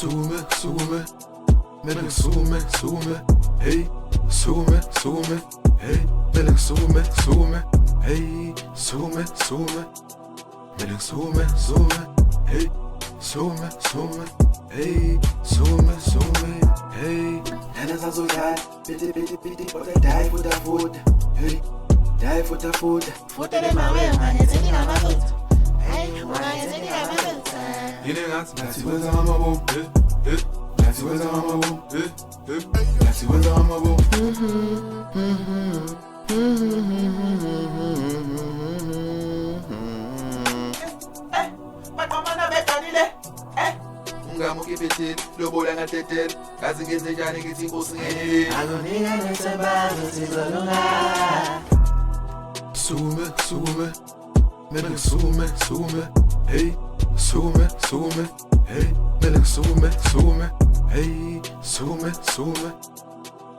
Sume, sume, melek sume, sume, hey, sume, sume, hey, melek sume, sume, hey, sume, sume, melek sume, sume, hey, sume, sume, hey, sume, sume, hey. En als zo ja, bitte, bitte, bitte, wat hij die voor de voet, hey, die voor de voet. Voeten in mijn wil, maar je zit niet aan mijn voet. Hey, maar je zit niet aan mijn voet. Yine Nasi weza ama bo, Nasi weza ama bo, Nasi weza ama bo. Maar kom maar naar bed, Danile. Ungamu kibetel, lobo langa tetel, kazi ngeze jani kitimbo singeni. Agonia nesemba, nusizolunga. Sume, sume, melek sume, sume, hey, sume, sume, hey, melek sume, sume, hey, sume, sume,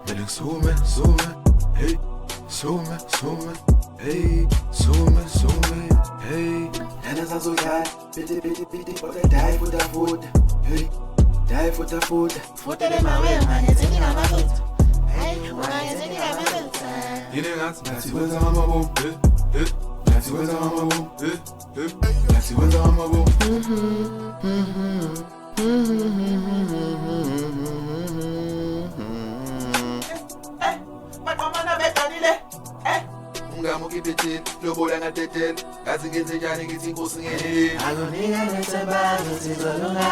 melek sume, sume, hey, sume, sume, hey, sume, sume, hey. En als zo ja, bitte, bitte, bitte, wat hij die voor de voet, hey, die voor de voet. Voeten in mijn wil, maar je zit niet aan mijn voet. Hey, maar je zit niet aan mijn voet. Yine Nasi weza ama bo, Nasi weza ama bo, Nasi weza ama bo. Maar kom maar naar bed, Danile. Ungamu kibetel, lobo langa tetel, kazi ngeze jani kitimbo singeni. Agonia nesemba, nusizolunga.